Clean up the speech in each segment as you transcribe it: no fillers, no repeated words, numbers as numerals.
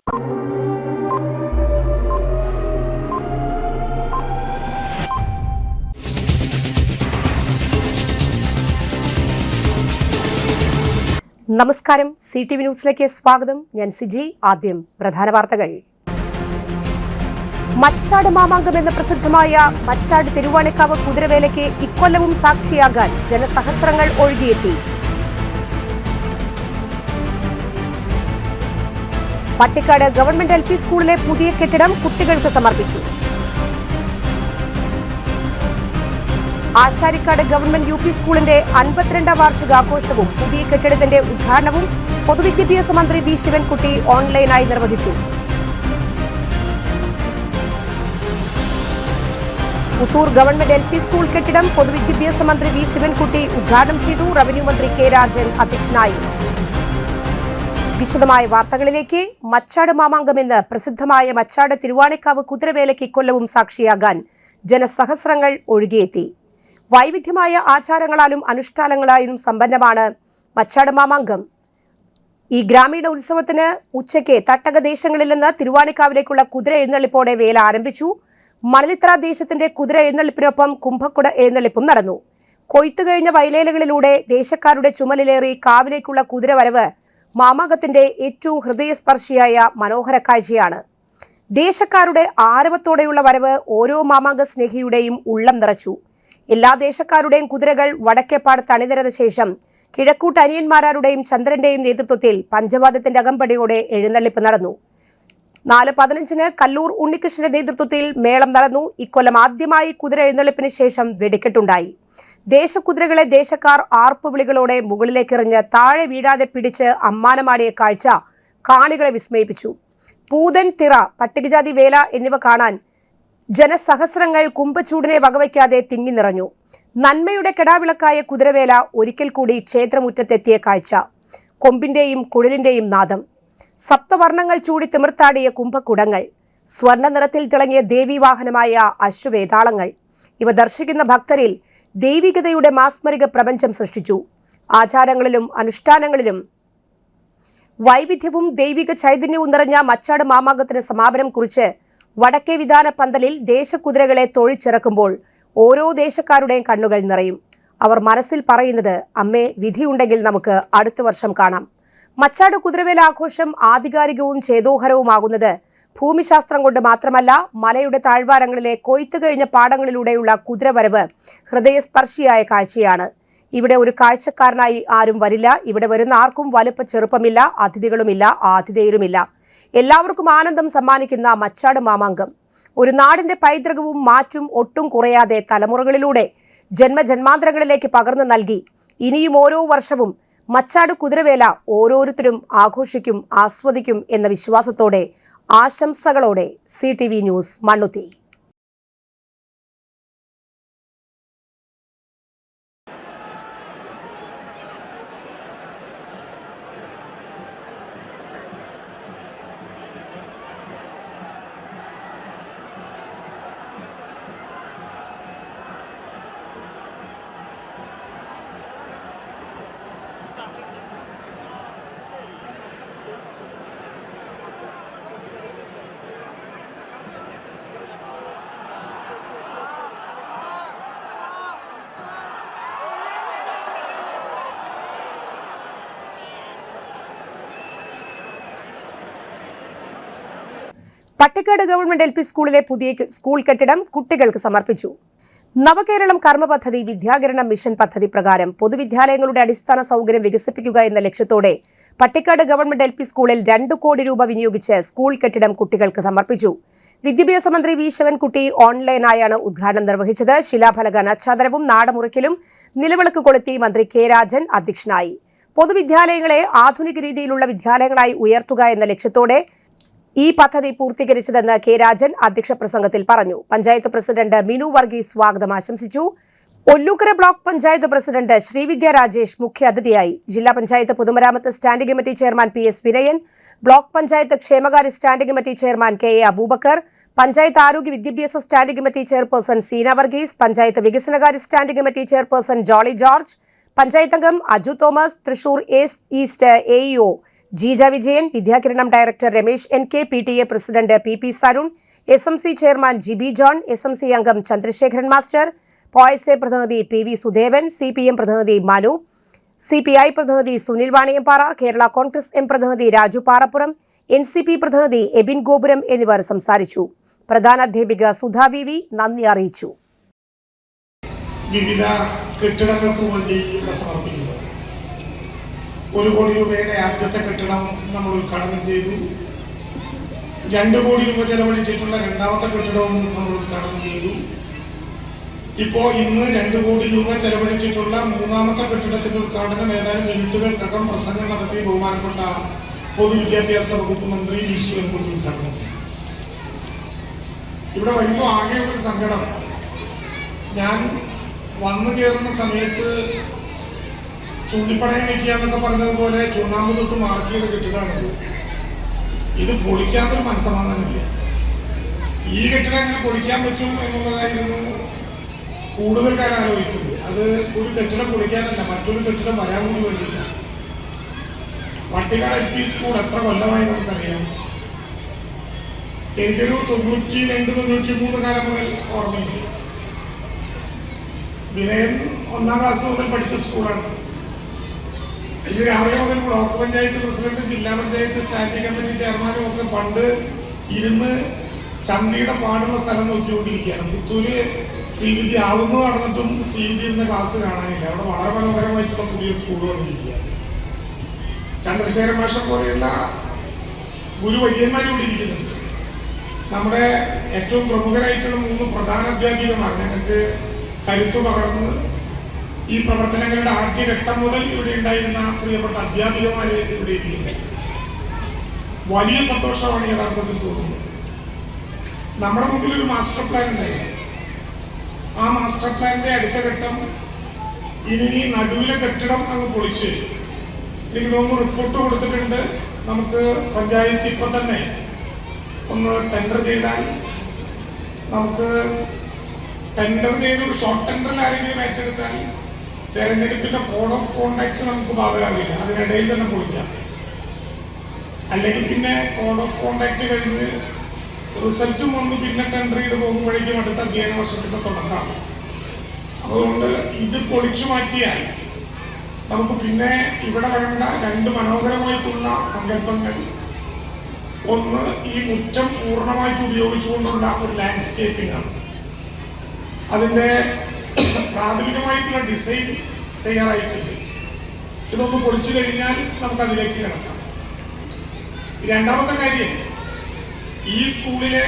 നമസ്കാരം, CTV ന്യൂസിലേക്ക് സ്വാഗതം. ഞാൻ സിജി. ആദ്യം പ്രധാന വാർത്തകൾ. മച്ചാട് മാമാങ്കം എന്ന പ്രസിദ്ധമായ മച്ചാട് തിരുവാണിക്കാവ് കുതിരവേലയ്ക്ക് ഇക്കൊല്ലവും സാക്ഷിയാകാൻ ജനസഹസ്രങ്ങൾ ഒഴുകിയെത്തി. പട്ടിക്കാട് ഗവൺമെന്റ് LP സ്കൂളിലെ പുതിയ കെട്ടിടം കുട്ടികൾക്ക് സമർപ്പിച്ചു. ആശാരിക്കാട് ഗവൺമെന്റ് UP സ്കൂളിന്റെ 52ാം വാർഷികാഘോഷവും പുതിയ കെട്ടിടത്തിന്റെ ഉദ്ഘാടനവും പൊതുവിദ്യാഭ്യാസ മന്ത്രി വി ശിവൻകുട്ടി ഓൺലൈനായി നിർവഹിച്ചു. പുത്തൂർ ഗവൺമെന്റ് LP സ്കൂൾ കെട്ടിടം പൊതുവിദ്യാഭ്യാസ മന്ത്രി വി ശിവൻകുട്ടി ഉദ്ഘാടനം ചെയ്തു. റവന്യൂ മന്ത്രി K രാജൻ അധ്യക്ഷനായി. വിശദമായ വാർത്തകളിലേക്ക്. മച്ചാട് മാമാങ്കം എന്ന് പ്രസിദ്ധമായ മച്ചാട് തിരുവാണിക്കാവ് കുതിരവേലയ്ക്ക് ഇക്കൊല്ലവും സാക്ഷിയാകാൻ ജനസഹസ്രങ്ങൾ ഒഴുകിയെത്തി. വൈവിധ്യമായ ആചാരങ്ങളാലും അനുഷ്ഠാനങ്ങളായും സമ്പന്നമാണ് മച്ചാട് മാമാങ്കം. ഈ ഗ്രാമീണ ഉത്സവത്തിന് ഉച്ചയ്ക്ക് തട്ടകദേശങ്ങളിൽ നിന്ന് തിരുവാണിക്കാവിലേക്കുള്ള കുതിര എഴുന്നള്ളിപ്പോടെ വേല ആരംഭിച്ചു. മണലിത്ര ദേശത്തിന്റെ കുതിര എഴുന്നള്ളിപ്പിനൊപ്പം കുംഭക്കുട എഴുന്നള്ളിപ്പും നടന്നു. കൊയ്ത്തു കഴിഞ്ഞ വയലേലകളിലൂടെ ദേശക്കാരുടെ ചുമലിലേറി കാവിലേക്കുള്ള കുതിരവരവ് മാമാങ്കത്തിന്റെ ഏറ്റവും ഹൃദയസ്പർശിയായ മനോഹര കാഴ്ചയാണ്. ദേശക്കാരുടെ ആരവത്തോടെയുള്ള വരവ് ഓരോ മാമാങ്ക സ്നേഹിയുടെയും ഉള്ളം നിറച്ചു. എല്ലാ ദേശക്കാരുടെയും കുതിരകൾ വടക്കേപ്പാടത്ത് അണിനിരന്ന ശേഷം കിഴക്കൂട്ട് അനിയന്മാരുടെയും ചന്ദ്രന്റെയും നേതൃത്വത്തിൽ പഞ്ചവാദ്യത്തിന്റെ അകമ്പടിയോടെ എഴുന്നള്ളിപ്പ് നടന്നു. 4:15 കല്ലൂർ ഉണ്ണികൃഷ്ണന്റെ നേതൃത്വത്തിൽ മേളം നടന്നു. ഇക്കൊല്ലം ആദ്യമായി കുതിര എഴുന്നള്ളിപ്പിന് ശേഷം വെടിക്കെട്ടുണ്ടായി. ദേശക്കുതിരകളെ ദേശക്കാർ ആർപ്പുവിളികളോടെ മുകളിലേക്കെറിഞ്ഞ് താഴെ വീഴാതെ പിടിച്ച് അമ്മാനമാടിയ കാഴ്ച കാണികളെ വിസ്മയിപ്പിച്ചു. പൂതൻ, തിറ, പട്ടികജാതി വേല എന്നിവ കാണാൻ ജനസഹസ്രങ്ങൾ കുംഭച്ചൂടിനെ വകവയ്ക്കാതെ തിങ്ങി നിറഞ്ഞു. നന്മയുടെ കെടാവിളക്കായ കുതിരവേല ഒരിക്കൽ കൂടി ക്ഷേത്രമുറ്റത്തെത്തിയ കാഴ്ച. കൊമ്പിന്റെയും കുഴലിന്റെയും നാദം, സപ്തവർണ്ണങ്ങൾ ചൂടി തിമിർത്താടിയ കുംഭക്കുടങ്ങൾ, സ്വർണ്ണ നിറത്തിൽ തിളങ്ങിയ ദേവീവാഹനമായ അശ്വവേതാളങ്ങൾ, ഇവ ദർശിക്കുന്ന ഭക്തരിൽ ദൈവികതയുടെ മാസ്മരിക പ്രപഞ്ചം സൃഷ്ടിച്ചു. ആചാരങ്ങളിലും അനുഷ്ഠാനങ്ങളിലും വൈവിധ്യവും ദൈവിക ചൈതന്യവും നിറഞ്ഞ മച്ചാട് മാമാങ്കത്തിന് സമാപനം കുറിച്ച് വടക്കേ വിധാന പന്തലിൽ ദേശക്കുതിരകളെ തൊഴിച്ചിറക്കുമ്പോൾ ഓരോ ദേശക്കാരുടെയും കണ്ണുകൾ നിറയും. അവർ മനസ്സിൽ പറയുന്നത്, അമ്മേ, വിധിയുണ്ടെങ്കിൽ നമുക്ക് അടുത്ത വർഷം കാണാം. മച്ചാട് കുതിരവേല ആഘോഷം ആധികാരികവും ചേതോഹരവുമാകുന്നത് ഭൂമിശാസ്ത്രം കൊണ്ട് മാത്രമല്ല, മലയുടെ താഴ്വാരങ്ങളിലെ കൊയ്ത്തു കഴിഞ്ഞ പാടങ്ങളിലൂടെയുള്ള കുതിരവരവ് ഹൃദയസ്പർശിയായ കാഴ്ചയാണ്. ഇവിടെ ഒരു കാഴ്ചക്കാരനായി ആരും വരില്ല. ഇവിടെ വരുന്ന ആർക്കും വലുപ്പ ചെറുപ്പമില്ല, അതിഥികളുമില്ല, ആതിഥേയരുമില്ല. എല്ലാവർക്കും ആനന്ദം സമ്മാനിക്കുന്ന മച്ചാട് മാമാങ്കം ഒരു നാടിന്റെ പൈതൃകവും മാറ്റും ഒട്ടും കുറയാതെ തലമുറകളിലൂടെ ജന്മജന്മാന്തരങ്ങളിലേക്ക് പകർന്നു നൽകി. ഇനിയും ഓരോ വർഷവും മച്ചാട് കുതിരവേല ഓരോരുത്തരും ആഘോഷിക്കും, ആസ്വദിക്കും എന്ന വിശ്വാസത്തോടെ, ആശംസകളോടെ CTV news Mannuthy. Pattikkad government LP സ്കൂളിലെ പുതിയ സ്കൂൾ കെട്ടിടം കുട്ടികൾക്ക് സമർപ്പിച്ചു. നവകേരളം കർമ്മ പദ്ധതി വിദ്യാകരണ മിഷൻ പദ്ധതി പ്രകാരം പൊതുവിദ്യാലയങ്ങളുടെ അടിസ്ഥാന സൗകര്യം വികസിപ്പിക്കുക എന്ന ലക്ഷ്യത്തോടെ പട്ടിക്കാട് ഗവൺമെന്റ് LP സ്കൂളിൽ 2 കോടി രൂപ വിനിയോഗിച്ച് സ്കൂൾ കെട്ടിടം കുട്ടികൾക്ക് സമർപ്പിച്ചു. വിദ്യാഭ്യാസ മന്ത്രി വി ശിവൻകുട്ടി ഓൺലൈനായാണ് ഉദ്ഘാടനം നിർവഹിച്ചത്. ശിലാഫലക അനാച്ഛാദനവും നാടമുറിക്കലും നിലവിളക്ക് കൊളുത്തി മന്ത്രി K രാജൻ അധ്യക്ഷനായി. പൊതുവിദ്യാലയങ്ങളെ ആധുനിക രീതിയിലുള്ള വിദ്യാലയങ്ങളായി ഉയർത്തുക എന്ന ലക്ഷ്യത്തോടെ ഈ പദ്ധതി പൂർത്തീകരിച്ചതെന്ന് K രാജൻ അധ്യക്ഷ പ്രസംഗത്തിൽ പറഞ്ഞു. പഞ്ചായത്ത് പ്രസിഡന്റ് മിനു വർഗീസ് സ്വാഗതം ആശംസിച്ചു. ഒല്ലൂക്കര ബ്ലോക്ക് പഞ്ചായത്ത് പ്രസിഡന്റ് ശ്രീവിദ്യ രാജേഷ് മുഖ്യാതിഥിയായി. ജില്ലാ പഞ്ചായത്ത് പൊതുമരാമത്ത് standing committee chairman PS Vinayan, block panchayat ക്ഷേമകാര്യ standing committee chairman KA Abubakar, panchayat ആരോഗ്യ വിദ്യാഭ്യാസ standing committee chairperson Seena Varghese, panchayat വികസനകാര്യ standing committee chairperson Jolly George, panchayat അംഗം Aju Thomas, Thrissur east AEO Jeeja Vijayan, Vidyakiranam director Ramesh NK, PTA president PP Sarun, SMC chairman GB John, SMC അംഗം Chandrasekharan master, POSA പ്രതിനിധി PV Sudevan, CPM പ്രതിനിധി Manu, CPI പ്രതിനിധി Sunil Vaniyampara, Kerala Congress M പ്രതിനിധി രാജു പാറപ്പുറം, NCP പ്രതിനിധി എബിൻ ഗോപുരം എന്നിവർ സംസാരിച്ചു. പ്രധാന അധ്യാപിക സുധാ VV നന്ദി അറിയിച്ചു. വിവിധ കെട്ടിടങ്ങൾക്ക് വേണ്ടി സമർപ്പിക്കുന്നു. 1 കോടി രൂപയുടെ ആദ്യത്തെ കെട്ടിടം നമ്മൾ ഉദ്ഘാടനം ചെയ്തു. 2 കോടി രൂപ ചെലവഴിച്ചിട്ടുള്ള രണ്ടാമത്തെ കെട്ടിടവും നമ്മൾ ഉദ്ഘാടനം ചെയ്തു. ഇപ്പോൾ ഇന്ന് 2 കോടി രൂപ ചെലവഴിച്ചിട്ടുള്ള മൂന്നാമത്തെ കെട്ടിടത്തിന്റെ ഉദ്ഘാടനം ഏതാനും മിനിറ്റുകൾക്കകം പ്രസംഗം നടത്തി ബഹുമാനപ്പെട്ട പൊതുവിദ്യാഭ്യാസ വകുപ്പ് മന്ത്രി വി ശിവൻകുട്ടി ഉദ്ഘാടനം ചെയ്തു. ഇവിടെ വരുമ്പോൾ ആകെ ഒരു സങ്കടം, ഞാൻ വന്നു കയറുന്ന സമയത്ത് ചൂണ്ടിപ്പടയം വയ്ക്കുക എന്നൊക്കെ പറഞ്ഞതുപോലെ ചുണ്ണാമ്പ് തൊട്ട് മാർക്ക് ചെയ്ത് കെട്ടിടമാണത്. ഇത് പൊളിക്കാത്തൊരു മനസ്സമാധാനമില്ല. ഈ കെട്ടിടം എങ്ങനെ പൊളിക്കാൻ പറ്റും എന്നുള്ളതായിരുന്നു കൂടുതൽക്കാർ ആലോചിച്ചത്. അത് ഒരു കെട്ടിടം പൊളിക്കാനല്ല, മറ്റൊരു കെട്ടിടം വരാൻ കൂടി വേണ്ടിയിട്ടാണ്. വട്ടിക്കാട് LP സ്കൂൾ എത്ര കൊല്ലമായി നമുക്കറിയാം. എനിക്കൊരു 92-93 കാലം മുതൽ ഓർമ്മയില്ല. വിനയൻ 1ാം ക്ലാസ് മുതൽ പഠിച്ച സ്കൂളാണ്. ഇത് രാവിലെ മുതൽ ബ്ലോക്ക് പഞ്ചായത്ത് പ്രസിഡന്റ്, ജില്ലാ പഞ്ചായത്ത് സ്റ്റാൻഡിംഗ് കമ്മിറ്റി ചെയർമാനും ഒക്കെ പണ്ട് ഇരുന്ന് ചന്തിയുടെ പാടുള്ള സ്ഥലം നോക്കിക്കൊണ്ടിരിക്കുകയാണ്. പുത്തൂര് CVD ആവുന്നു നടന്നിട്ടും CVD ഇരുന്ന ക്ലാസ് കാണാനില്ല. അവിടെ വളരെ മനോഹരമായിട്ടുള്ള പുതിയ സ്കൂൾ വന്നിരിക്കുക. ചന്ദ്രശേഖരൻ മാഷ പോലെയുള്ള ഗുരുവര്യന്മാരും ഇവിടെ ഇരിക്കുന്നുണ്ട്. നമ്മുടെ ഏറ്റവും പ്രമുഖരായിട്ടുള്ള 3 പ്രധാന അധ്യാപികമാർ ഞങ്ങൾക്ക് കരുത്തു പകർന്ന് ഈ പ്രവർത്തനങ്ങളുടെ ആദ്യഘട്ടം മുതൽ ഇവിടെ ഉണ്ടായിരുന്ന പ്രിയപ്പെട്ട അധ്യാപികമാരെ ഇവിടെ ഇരിക്കുന്നത് വലിയ സന്തോഷമാണ് യഥാർത്ഥത്തിൽ തോന്നുന്നത്. നമ്മുടെ മുമ്പിൽ ഒരു മാസ്റ്റർ പ്ലാൻ ഉണ്ടായിരുന്നു. ആ മാസ്റ്റർ പ്ലാനിന്റെ അടുത്ത ഘട്ടം ഇനി നടുവിലെ കെട്ടിടം അങ്ങ് പൊളിച്ച് എനിക്ക് തോന്നുന്നു റിപ്പോർട്ട് കൊടുത്തിട്ടുണ്ട്. നമുക്ക് പഞ്ചായത്ത് ഇപ്പൊ തന്നെ ഒന്ന് ടെൻഡർ ചെയ്താൽ നമുക്ക് ടെൻഡർ ചെയ്തൊരു ഷോർട്ട് ടെൻഡറിൽ ആരെങ്കിലും ഏറ്റെടുത്താൽ തെരഞ്ഞെടുപ്പിന്റെ കോഡ് ഓഫ് കോണ്ടാക്ട് നമുക്ക് ബാധകമാകില്ല. അതിനിടയിൽ തന്നെ പൊളിക്കാം. അല്ലെങ്കിൽ പിന്നെ കോഡ് ഓഫ് കോണ്ടാക്ട് കഴിഞ്ഞ് റിസൾട്ടും വന്ന് പിന്നെ ടെൻഡർ ചെയ്ത് പോകുമ്പോഴേക്കും അടുത്ത അധ്യയന വർഷത്തിന്റെ തുടങ്ങാം. അതുകൊണ്ട് ഇത് പൊളിച്ചു മാറ്റിയാൽ നമുക്ക് പിന്നെ ഇവിടെ വേണ്ട 2 മനോഹരമായിട്ടുള്ള സങ്കല്പങ്ങൾ. ഒന്ന്, ഈ മുറ്റം പൂർണ്ണമായിട്ട് ഉപയോഗിച്ചുകൊണ്ടുള്ള ഒരു ലാൻഡ്സ്കേപ്പിംഗ് ആണ്. അതിൻ്റെ പ്രാഥമികമായിട്ടുള്ള ഡിസൈൻ തയ്യാറായിട്ടുണ്ട്. ഇതൊന്ന് പൊളിച്ചു കഴിഞ്ഞാൽ നമുക്ക് അതിലേക്ക് കിടക്കാം. രണ്ടാമത്തെ കാര്യം, ഈ സ്കൂളിലെ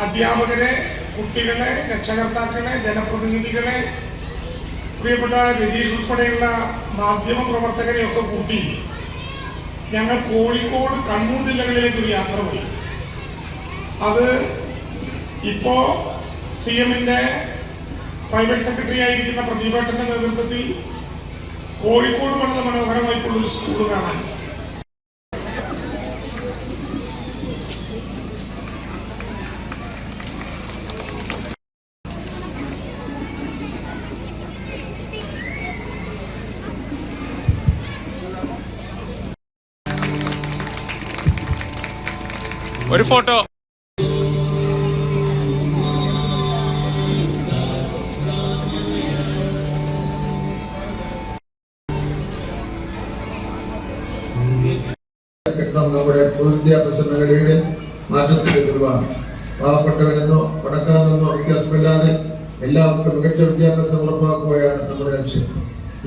അധ്യാപകരെ, കുട്ടികളെ, രക്ഷകർത്താക്കളെ, ജനപ്രതിനിധികളെ, പ്രിയപ്പെട്ട രതീഷ് ഉൾപ്പെടെയുള്ള മാധ്യമ പ്രവർത്തകരെയൊക്കെ കൂട്ടി ഞങ്ങൾ കോഴിക്കോട്, കണ്ണൂർ ജില്ലകളിലേക്ക് ഒരു യാത്ര പോയി. അത് ഇപ്പോ CMന്റെ പ്രൈവറ്റ് സെക്രട്ടറി ആയിരിക്കുന്ന പ്രദീപേട്ടന്റെ നേതൃത്വത്തിൽ കോഴിക്കോട് വളരെ മനോഹരമായിട്ടുള്ളൊരു സ്കൂൾ കാണാൻ. ഒരു ഫോട്ടോ. നമ്മുടെ പൊതുവിദ്യാഭ്യാസ മേഖലയുടെ മാറ്റത്തിന്റെ തെളിവാണ്. പാവപ്പെട്ടവരെന്നോ പണക്കാരെന്നോ വ്യത്യാസമില്ലാതെ എല്ലാവർക്കും മികച്ച വിദ്യാഭ്യാസം ഉറപ്പാക്കുകയാണ് നമ്മുടെ ലക്ഷ്യം.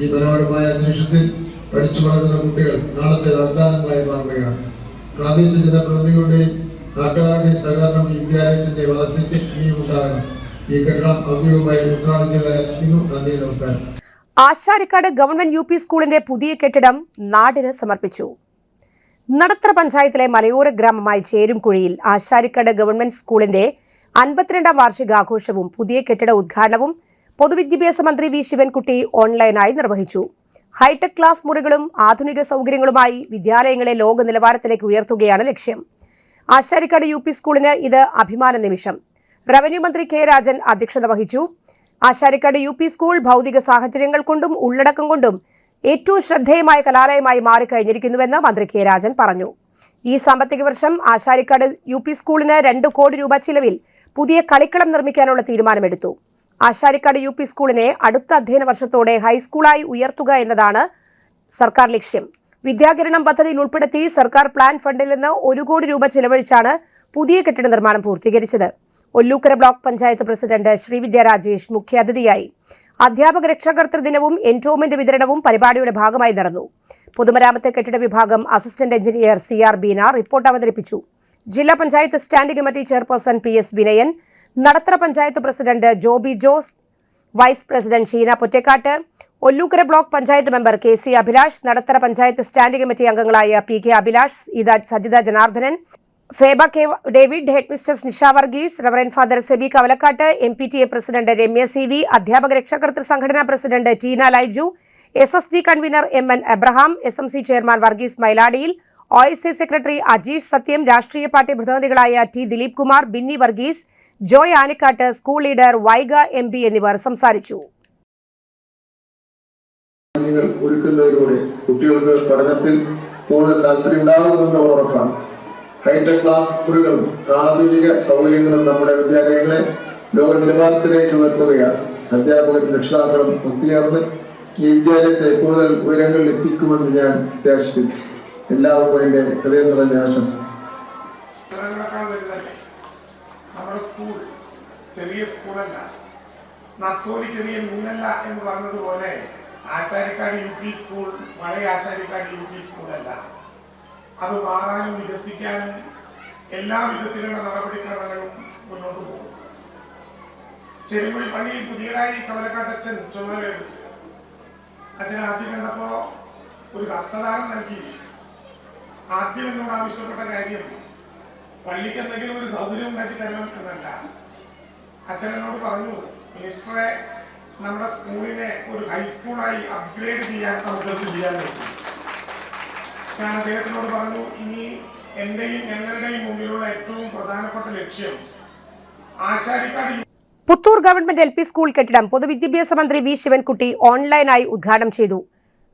ഈ മനോഹരമായ അന്തരീക്ഷത്തിൽ പഠിച്ചു വളരുന്ന കുട്ടികൾ നാളത്തെ വാഗ്ദാനങ്ങളായി മാറുകയാണ്. പ്രാദേശിക ജനപ്രതിനിധികളുടെയും നാട്ടുകാരുടെയും സഹകരണം ഈ വിദ്യാലയത്തിന്റെ വളർച്ചയ്ക്ക് ഇനിയും ഉണ്ടാകണം. ഈ കെട്ടിടം ഔദ്യോഗികമായി ഉദ്ഘാടനം ചെയ്തതായിരുന്നു. നന്ദി, നമസ്കാരം. ആശാരിക്കാട് ഗവൺമെന്റ് UP സ്കൂളിന്റെ പുതിയ കെട്ടിടം നാടിന് സമർപ്പിച്ചു. നടത്തറ പഞ്ചായത്തിലെ മലയോര ഗ്രാമമായ ചേരുംകുഴിയിൽ ആശാരിക്കാട് ഗവൺമെന്റ് സ്കൂളിന്റെ 52ാം വാർഷികാഘോഷവും പുതിയ കെട്ടിട ഉദ്ഘാടനവും പൊതുവിദ്യാഭ്യാസ മന്ത്രി വി ശിവൻകുട്ടി ഓൺലൈനായി നിർവഹിച്ചു. ഹൈടെക് ക്ലാസ് മുറികളും ആധുനിക സൗകര്യങ്ങളുമായി വിദ്യാലയങ്ങളെ ലോക നിലവാരത്തിലേക്ക് ഉയർത്തുകയാണ് ലക്ഷ്യം. ആശാരിക്കാട് UP സ്കൂളിന് ഇത് അഭിമാന നിമിഷം. റവന്യൂ മന്ത്രി K രാജൻ അധ്യക്ഷത വഹിച്ചു. ആശാരിക്കാട് UP സ്കൂൾ ഭൗതിക സാഹചര്യങ്ങൾ കൊണ്ടും ഉള്ളടക്കം കൊണ്ടും ഏറ്റവും ശ്രദ്ധേയമായ കലാലയമായി മാറിക്കഴിഞ്ഞിരിക്കുന്നുവെന്ന് മന്ത്രി കെ രാജൻ പറഞ്ഞു. ഈ സാമ്പത്തിക വർഷം ആശാരിക്കാട് UP സ്കൂളിന് 2 കോടി രൂപ ചിലവിൽ പുതിയ കളിക്കളം നിർമ്മിക്കാനുള്ള തീരുമാനമെടുത്തു. ആശാരിക്കാട് UP സ്കൂളിനെ അടുത്ത അധ്യയന വർഷത്തോടെ ഹൈസ്കൂളായി ഉയർത്തുക എന്നതാണ് സർക്കാർ ലക്ഷ്യം. വിദ്യാകിരണം പദ്ധതിയിൽ ഉൾപ്പെടുത്തി സർക്കാർ പ്ലാൻ ഫണ്ടിൽ നിന്ന് 1 കോടി രൂപ ചിലവഴിച്ചാണ് പുതിയ കെട്ടിട നിർമ്മാണം പൂർത്തീകരിച്ചത്. ഒല്ലൂക്കര ബ്ലോക്ക് പഞ്ചായത്ത് പ്രസിഡന്റ് ശ്രീവിദ്യ രാജേഷ് മുഖ്യാതിഥിയായി. അധ്യാപക രക്ഷാകർതൃ ദിനവും എൻഡോമെന്റ് വിതരണവും പരിപാടിയുടെ ഭാഗമായി നടന്നു. പൊതുമരാമത്ത് കെട്ടിട വിഭാഗം assistant engineer CR Beena report അവതരിപ്പിച്ചു. ജില്ലാ panchayat standing committee chairperson PS Vinayan, Nadathara panchayat president Joby Jose, vice president Sheena Pottekkatt, Ollukkara block panchayat member KC Abhilash, Nadathara panchayat standing committee അംഗങ്ങളായ PK Abhilash, Sajitha Janardhanan, Feba K David, head mistress Nisha Varghese, reverend father Seby Kavalakkatt, MPTA president Ramya CV, അധ്യാപക രക്ഷാകർതൃ സംഘടനാ president Teena Laiju, SSG convener MN Abraham, SMC chairman Varghese മൈലാടിയിൽ, OSA secretary Ajeesh Sathyam, രാഷ്ട്രീയ party പ്രതിനിധികളായ T Dileep Kumar, Binny Varghese, Joy Anikkatt, school leader Vaiga MB എന്നിവർ സംസാരിച്ചു. ഒരുക്കുന്നതിലൂടെ കുട്ടികൾക്ക് പഠനത്തിൽ കൂടുതൽ താല്പര്യം ഉണ്ടാകുമെന്ന് ഉറപ്പാണ്. ഹൈടെക് ക്ലാസ് മുറികളും ആധുനിക സൗകര്യങ്ങളും നമ്മുടെ വിദ്യാലയങ്ങളെ ലോക നിലവാരത്തിലേക്ക് ഉയർത്തുകയാണ്. അധ്യാപകരും രക്ഷിതാക്കളും ഒത്തുചേർന്ന് ഈ വിദ്യാലയത്തെ കൂടുതൽ ഉയരങ്ങളിൽ എത്തിക്കുമെന്ന് ഞാൻ പ്രത്യാശിക്കുന്നു. എല്ലാവർക്കും എൻ്റെ ഹൃദയം നിറഞ്ഞ ആശംസ. നമ്മുടെ സ്കൂൾ ചെറിയ സ്കൂളല്ല, നത്തോലി ചെറിയ മീനല്ല എന്ന് പറഞ്ഞതുപോലെ ആശാരിക്കാട് UP സ്കൂൾ പഴയ ആശാരിക്കാട് UP സ്കൂളല്ല. അത് മാറാനും വികസിക്കാനും എല്ലാ വിധത്തിലുള്ള നടപടിക്രമങ്ങളും മുന്നോട്ട് പോകും. ചെറുമുടി പള്ളിയിൽ പുതിയതായി കവലക്കാട്ടച്ഛൻ ചുമതലയെടുത്തു. അച്ഛൻ ആദ്യം കണ്ടപ്പോ ഒരു ഹസ്തദാനം നൽകി. ആദ്യം എന്നോട് ആവശ്യപ്പെട്ട കാര്യം പള്ളിക്ക് എന്തെങ്കിലും ഒരു സൗകര്യം ഉണ്ടാക്കി തരണം എന്നല്ല. അച്ഛൻ എന്നോട് പറഞ്ഞു, മിനിസ്റ്ററെ, നമ്മുടെ സ്കൂളിനെ ഒരു ഹൈസ്കൂളായി അപ്ഗ്രേഡ് ചെയ്യാൻ നമുക്ക് ചെയ്യാൻ പറ്റും. ഞാൻ അദ്ദേഹത്തിനോട് പറഞ്ഞു, ഇനി എന്റെയും ഞങ്ങളുടെയും മുമ്പിലുള്ള ഏറ്റവും പ്രധാനപ്പെട്ട ലക്ഷ്യം Asharikkad Puthur government LP school കെട്ടിടം പൊതുവിദ്യാഭ്യാസ മന്ത്രി V ശിവൻകുട്ടി ഓൺലൈനായി ഉദ്ഘാടനം ചെയ്തു.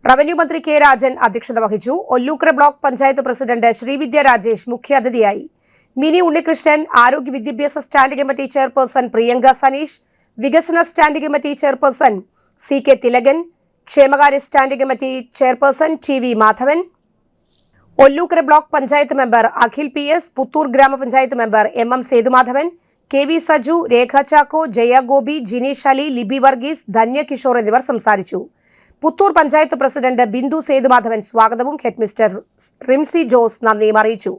റവന്യൂ മന്ത്രി K രാജൻ അധ്യക്ഷത വഹിച്ചു. ഒല്ലൂക്കര ബ്ലോക്ക് പഞ്ചായത്ത് പ്രസിഡന്റ് ശ്രീവിദ്യ രാജേഷ് മുഖ്യാതിഥിയായി. മിനി ഉണ്ണികൃഷ്ണൻ, ആരോഗ്യ വിദ്യാഭ്യാസ standing committee chairperson Priyanka Saneesh, വികസന standing committee chairperson CK Thilakan, ക്ഷേമകാര്യ standing committee chairperson TV Madhavan, Ollukkara block panchayat member Akhil PS, Puthur ഗ്രാമപഞ്ചായത്ത് member MM Sethumadhavan, KV Saju, Rekha Chacko, Jaya Gopi, Jineesh Ali, Libi Varghese, Dhanya Kishore എന്നിവർ സംസാരിച്ചു. പുത്തൂർ പഞ്ചായത്ത് പ്രസിഡന്റ് ബിന്ദു സേതുമാധവൻ സ്വാഗതവും ഹെഡ് മിസ്റ്റർ റിംസി ജോസ് നന്ദിയും അറിയിച്ചു.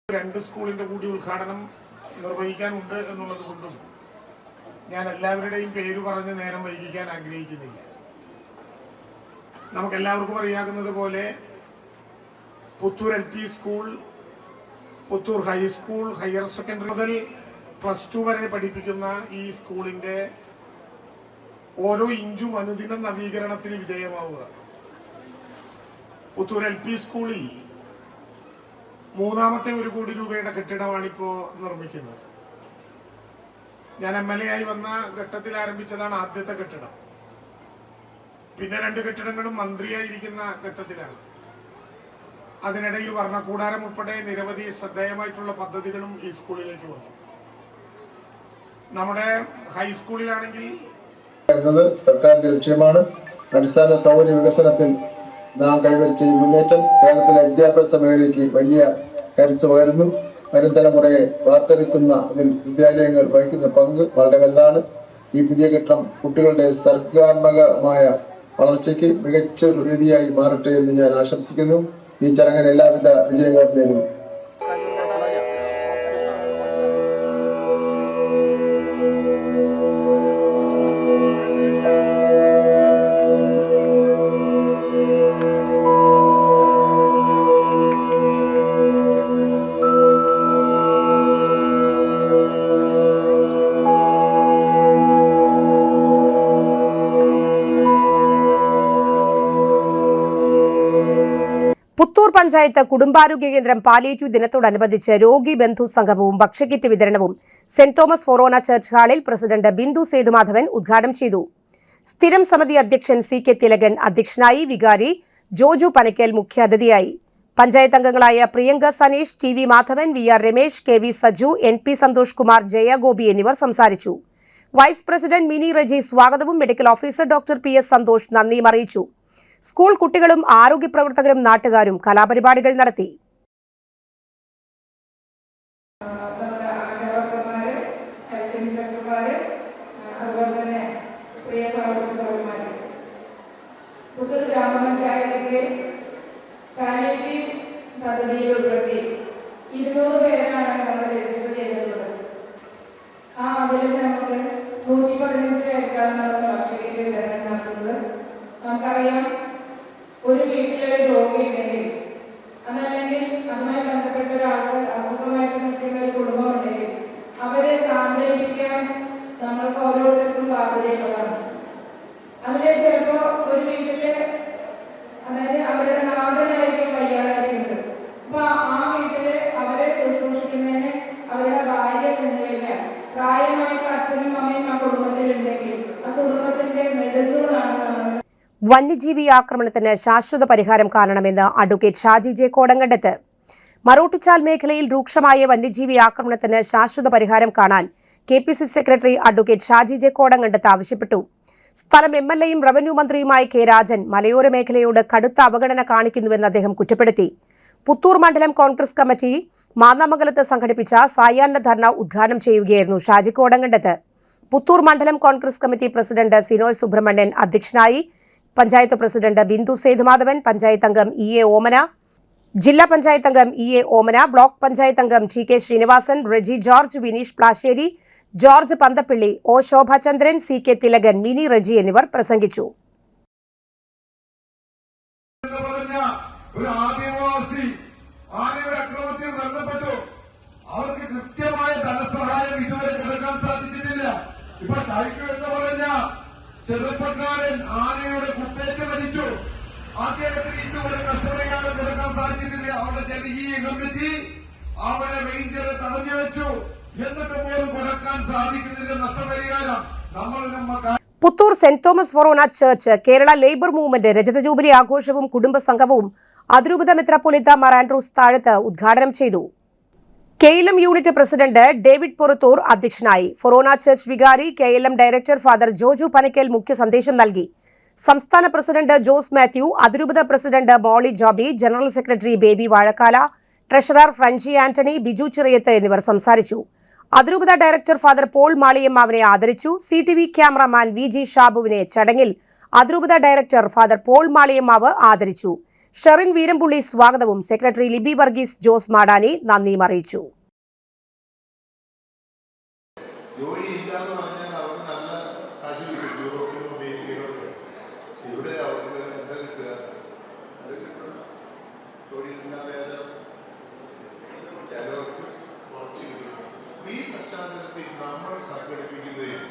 2 സ്കൂളിന്റെ കൂടി ഉദ്ഘാടനം നിർവഹിക്കാനുണ്ട് എന്നുള്ളത് കൊണ്ടും ഞാൻ എല്ലാവരുടെയും പേര് പറഞ്ഞ് നേരം വൈകിക്കാൻ ആഗ്രഹിക്കുന്നില്ല. നമുക്കെല്ലാവർക്കും അറിയാവുന്നത് പോലെ Puthur LP school, Puthur high school, higher secondary മുതൽ +2 വരെ പഠിപ്പിക്കുന്ന ഈ സ്കൂളിന്റെ ഓരോ ഇഞ്ചും അനുദിനം നവീകരണത്തിന് വിധേയമാവുക. പുത്തൂർ LP സ്കൂളിൽ 3ാമത്തെ 1 കോടി രൂപയുടെ കെട്ടിടമാണിപ്പോ നിർമ്മിക്കുന്നത്. ഞാൻ MLA ആയി വന്ന ഘട്ടത്തിൽ ആരംഭിച്ചതാണ് ആദ്യത്തെ കെട്ടിടം. പിന്നെ 2 കെട്ടിടങ്ങളും മന്ത്രിയായിരിക്കുന്ന ഘട്ടത്തിലാണ്. അതിനിടയിൽ വർണ്ണക്കൂടാരം ഉൾപ്പെടെ നിരവധി ശ്രദ്ധേയമായിട്ടുള്ള പദ്ധതികളും ഈ സ്കൂളിലേക്ക് വന്നു. നമ്മുടെ ഹൈസ്കൂളിലാണെങ്കിൽ എന്നത് സർക്കാരിന്റെ ലക്ഷ്യമാണ്. അടിസ്ഥാന സൗകര്യ വികസനത്തിൽ നാം കൈവരിച്ച ഈ മുന്നേറ്റം കേരളത്തിലെ വിദ്യാഭ്യാസ മേഖലയ്ക്ക് വലിയ കരുത്ത് പകരുന്നു. വരും തലമുറയെ വാർത്തെടുക്കുന്നതിൽ വിദ്യാലയങ്ങൾ വഹിക്കുന്ന പങ്ക് വളരെ വലുതാണ്. ഈ പുതിയ ഘട്ടം കുട്ടികളുടെ സർഗാത്മകമായ വളർച്ചയ്ക്ക് മികച്ചൊരു രീതിയായി മാറട്ടെ എന്ന് ഞാൻ ആശംസിക്കുന്നു. ഈ ചടങ്ങിന് എല്ലാവിധ വിജയങ്ങളും നേരുന്നു. പുത്തൂർ പഞ്ചായത്ത് കുടുംബാരോഗ്യ കേന്ദ്രം പാലിയേറ്റീവ് ദിനത്തോടനുബന്ധിച്ച് രോഗി ബന്ധു സംഗമവും ഭക്ഷ്യക്കിറ്റ് വിതരണവും സെന്റ് തോമസ് ഫൊറോന ചർച്ച് ഹാളിൽ പ്രസിഡന്റ് ബിന്ദു സേതുമാധവൻ ഉദ്ഘാടനം ചെയ്തു. സ്ഥിരം സമിതി അധ്യക്ഷൻ CK തിലകൻ അധ്യക്ഷനായി. വികാരി ജോജു പനക്കൽ മുഖ്യാതിഥിയായി. പഞ്ചായത്ത് അംഗങ്ങളായ Priyanka Saneesh, TV Madhavan, VR Ramesh, KV Saju, NP Santhosh Kumar, Jaya Gopi എന്നിവർ സംസാരിച്ചു. വൈസ് പ്രസിഡന്റ് മിനി റജി സ്വാഗതവും medical officer doctor PS Santhosh നന്ദിയും അറിയിച്ചു. സ്കൂൾ കുട്ടികളും ആരോഗ്യ പ്രവർത്തകരും നാട്ടുകാരും കലാപരിപാടികൾ നടത്തി. പുത്തൂർ ഗ്രാമപഞ്ചായത്തിലെ പാലിയേറ്റീവ് പദ്ധതിയിൽ ഉൾപ്പെടുത്തി 200 പേരാണ് നമ്മൾ രജിസ്റ്റർ ചെയ്തിട്ടുള്ളത്. അതിൽ നമുക്ക് 115 പേർക്കാണ് നമ്മൾ ഭക്ഷ്യക്കിറ്റ് വിതരണം നടത്തുന്നത്. നമുക്കറിയാം, ഒരു വീട്ടിലൊരു രോഗി ഉണ്ടെങ്കിൽ, അതല്ലെങ്കിൽ അതുമായി ബന്ധപ്പെട്ട ഒരാൾക്ക് അസുഖമായിട്ട് നിൽക്കുന്ന ഒരു കുടുംബം ഉണ്ടെങ്കിൽ അവരെ സാന്ത്വനിപ്പിക്കാൻ നമ്മൾക്ക് ഓരോരുത്തർക്കും ബാധ്യതയുള്ളതാണ്. അതിൽ ചിലപ്പോൾ ഒരു വീട്ടില്, അതായത് അവരുടെ നാഥനായിരിക്കും വയ്യാതായിരിക്കുന്നത്. അപ്പൊ ആ വീട്ടില് അവരെ ശുശ്രൂഷിക്കുന്നതിന് അവരുടെ ഭാര്യ നിന്ന് കഴിഞ്ഞാൽ പ്രായമായിട്ട് അച്ഛനും അമ്മയും ആ കുടുംബത്തിലുണ്ടെങ്കിൽ ആ കുടുംബത്തിന്റെ നെടുന്തൂണാണ് നമ്മൾ. വന്യജീവി ആക്രമണത്തിന് ശാശ്വത പരിഹാരം കാണണമെന്ന് അഡ്വക്കേറ്റ് ഷാജി ജെ കോടങ്കണ്ടത്ത്. മറോട്ടിച്ചാൽ മേഖലയിൽ രൂക്ഷമായ വന്യജീവി ആക്രമണത്തിന് ശാശ്വത പരിഹാരം കാണാൻ KPCC secretary advocate Shaji J Kodankandath ആവശ്യപ്പെട്ടു. സ്ഥലം MLAയും റവന്യൂ മന്ത്രിയുമായ K രാജൻ മലയോര മേഖലയോട് കടുത്ത അവഗണന കാണിക്കുന്നുവെന്ന് അദ്ദേഹം കുറ്റപ്പെടുത്തി. പുത്തൂർ മണ്ഡലം കോൺഗ്രസ് കമ്മിറ്റി മാന്നാമംഗലത്ത് സംഘടിപ്പിച്ച സായാഹ്ന ധർണ ഉദ്ഘാടനം ചെയ്യുകയായിരുന്നു ഷാജി കോടങ്കണ്ടത്ത്. പുത്തൂർ മണ്ഡലം കോൺഗ്രസ് കമ്മിറ്റി പ്രസിഡന്റ് സിനോയ് സുബ്രഹ്മണ്യൻ അധ്യക്ഷനായി. പഞ്ചായത്ത് പ്രസിഡന്റ് ബിന്ദു സേതുമാധവൻ, പഞ്ചായത്ത് അംഗം EA ഓമന, ജില്ലാ പഞ്ചായത്ത് അംഗം EA ഓമന, ബ്ലോക്ക് പഞ്ചായത്ത് അംഗം TK Sreenivasan, Reji George, Vineesh Plassery, George Panthappilly, O Shobhachandran, CK Thilakan, Mini Reji എന്നിവർ പ്രസംഗിച്ചു. ഒരു ആദിവാസി ആനയുടെ അക്രമത്തിൽ ബന്ധപ്പെട്ടു. അവർക്ക് കൃത്യമായ ധനസഹായം ഇതുവരെ കൊടുക്കാൻ സാധിച്ചിട്ടില്ല. ഇപ്പൊ ഷൈക്കു എന്ന് പറഞ്ഞ ചെറുപ്പക്കാരൻ ആനയുടെ കുത്തേറ്റ് മരിച്ചു. അദ്ദേഹത്തിന് ഇതുവരെ നഷ്ടപരിഹാരം കൊടുക്കാൻ സാധിച്ചിട്ടില്ല. അവരുടെ ജനകീയ കമ്മിറ്റി അവരെ റേഞ്ചറെ തടഞ്ഞു വെച്ചു. എന്നിട്ട് പോലും കൊടുക്കാൻ സാധിക്കുന്നില്ല നഷ്ടപരിഹാരം. പുത്തൂർ സെന്റ് തോമസ് ഫൊറോന ചർച്ച് കേരള ലേബർ മൂവ്മെന്റ് രജത ജൂബിലി ആഘോഷവും കുടുംബ സംഗമവും അതിരൂപത മെത്രാപ്പൊലീത്ത മാർ ആൻഡ്രൂസ് താഴത്ത് ഉദ്ഘാടനം ചെയ്തു. KLM unit president David Purathur അധ്യക്ഷനായി. ഫൊറോന ചർച്ച് വികാരി KLM director father Joju Panakkal മുഖ്യ സന്ദേശം നൽകി. സംസ്ഥാന പ്രസിഡന്റ് ജോസ് മാത്യു, അതിരൂപത president Molly Joby, general secretary Baby Vazhakkala, treasurer Franchy Antony, Biju Chirayath എന്നിവർ സംസാരിച്ചു. അതിരൂപത ഡയറക്ടർ ഫാദർ പോൾ മാളിയമ്മാവിനെ ആദരിച്ചു. CTV ക്യാമറാമാൻ VG ഷാബുവിനെ ചടങ്ങിൽ അതിരൂപത ഡയറക്ടർ ഫാദർ പോൾ മാളിയമ്മാവ് ആദരിച്ചു. ഷെറിൻ വീരംപുള്ളി സ്വാഗതവും സെക്രട്ടറി ലിബി വർഗീസ് ജോസ് മാടാനി നന്ദിയും അറിയിച്ചു. നമ്മൾ സംഘടിപ്പിക്കുകയും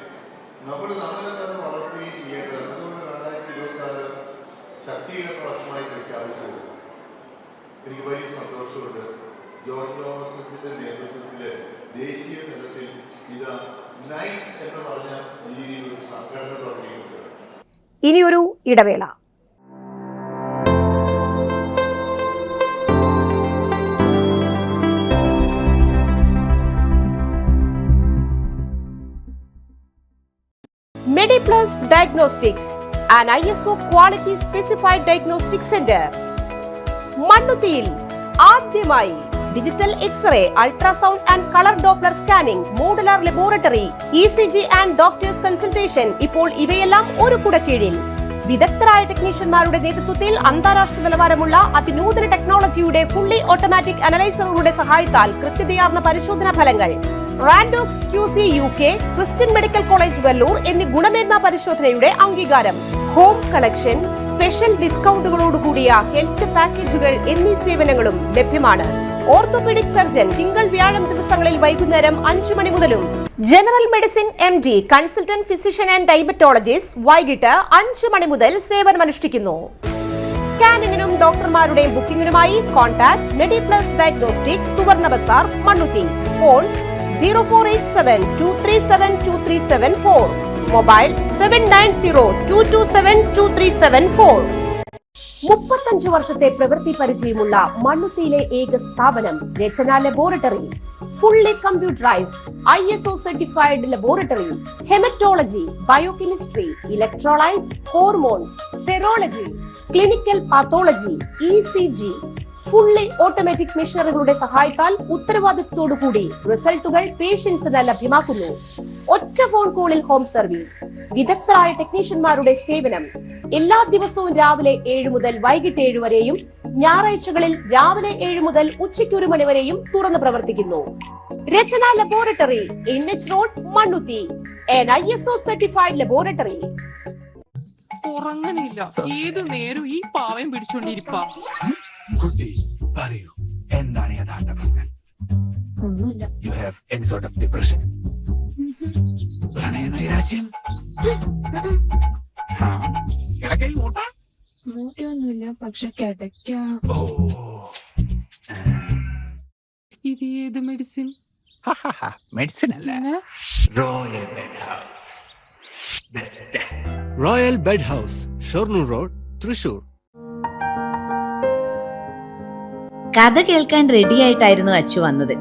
നമ്മൾ നമ്മളെ തന്നെ വളർത്തുകയും ചെയ്യേണ്ടത്. അതുകൊണ്ട് 2026 ശക്തീകരണ വർഷമായി പ്രഖ്യാപിച്ചത് എനിക്ക് വലിയ സന്തോഷമുണ്ട്. ജോർജ് തോമസിന്റെ നേതൃത്വത്തിൽ ദേശീയ തലത്തിൽ ഇത് നൈസ് എന്ന് പറഞ്ഞ രീതിയിൽ ഒരു സംഘടന തുടങ്ങിയിട്ടുണ്ട്. ഇനിയൊരു ഇടവേള. MediPlus Diagnostics, an ISO quality specified diagnostic center. മണ്ണുത്തിയിൽ ആദ്യമായി digital x ray, ultrasound and colour Doppler scanning, modular laboratory, ECG and doctors consultation. ഇപ്പോൾ ഇവയെല്ലാം ഒരു കുടക്കീഴിൽ. വിദഗ്ധരായ ടെക്നീഷ്യന്മാരുടെ നേതൃത്വത്തിൽ അന്താരാഷ്ട്ര നിലവാരമുള്ള അതിനൂതന ടെക്നോളജിയുടെ ഫുള്ളി ഓട്ടോമാറ്റിക് അനലൈസറുകളുടെ സഹായത്താൽ കൃത്യതയാർന്ന പരിശോധനാ ഫലങ്ങൾ. റാൻഡോക്സ് QC UK, Christian medical college Vellore എന്നീ ഗുണമേന്മ പരിശോധനയുടെ അംഗീകാരം. ഹോം കണക്ഷൻ, സ്പെഷ്യൽ ഡിസ്കൗണ്ടുകളോടുകൂടിയ ഹെൽത്ത് പാക്കേജുകൾ എന്നീ സേവനങ്ങളും ലഭ്യമാണ്. ഓർത്തോപീഡിക് സർജൻ തിങ്കൾ വ്യാഴം ദിവസങ്ങളിൽ വൈകുന്നേരം 5 മണി മുതലും. General medicine MD, consultant physician and diabetologist വൈകിട്ട് 5 മണി മുതൽ സേവനമനുഷ്ഠിക്കുന്നു. സ്കാനിങ്ങിനും ഡോക്ടർമാരുടെ ബുക്കിംഗിനുമായി കോൺടാക്ട് MediPlus Diagnostics, സുവർണ ബസാർ, മണ്ണുത്തി. ഫോൺ 0487 237 2374. മൊബൈൽ 7902272374. 35 വർഷത്തെ പ്രവൃത്തി പരിചയമുള്ള മണ്ണുത്തിയിലെ ഏക സ്ഥാപനം Rachana laboratory. Fully computerised ISO certified laboratory. Haematology, biochemistry, electrolytes, hormones, serology, clinical pathology, ECG. Fully automatic മെഷീനറികളുടെ സഹായത്താൽ ഉത്തരവാദിത്വത്തോടുകൂടി റിസൾട്ടുകൾ പേഷ്യൻസിന് ലഭ്യമാക്കുന്നു. ഒറ്റ ഫോൺ കോളിൽ ഹോം സർവീസ്. വിദഗ്ധരായ ടെക്നീഷ്യന്മാരുടെ സേവനം. എല്ലാ ദിവസവും രാവിലെ 7 മുതൽ വൈകിട്ട് 7 വരെയും ഞായറാഴ്ചകളിൽ രാവിലെ 7 മുതൽ ഉച്ചയ്ക്ക് 1 മണി വരെയും തുറന്നു പ്രവർത്തിക്കുന്നു. Rachana laboratory, NH road, Mannuthy. ISO certified laboratory. ഉറങ്ങണില്ല, ഏതു നേരം ഈ പാവം പിടിച്ചോണ്ടിരിപ്പാ. കുട്ടി പറയൂ, എന്താണ് യഥാർത്ഥ പ്രശ്നം? ഒന്നുമില്ല. You have any sort of depression, പ്രണയ നൈരാശ്യം? കിടക്കയിൽ മൂട്ട? മൂട്ടയൊന്നുമില്ല, പക്ഷെ കിടക്കാം. ഓ, ഇത് ഏത് മെഡിസിൻ? മെഡിസിൻ അല്ല, പിന്നെ royal bed house. Best. Royal bed house, Shoranur road, Thrissur. കഥ കേൾക്കാൻ റെഡിയായിട്ടായിരുന്നു അച്ചു വന്നത്.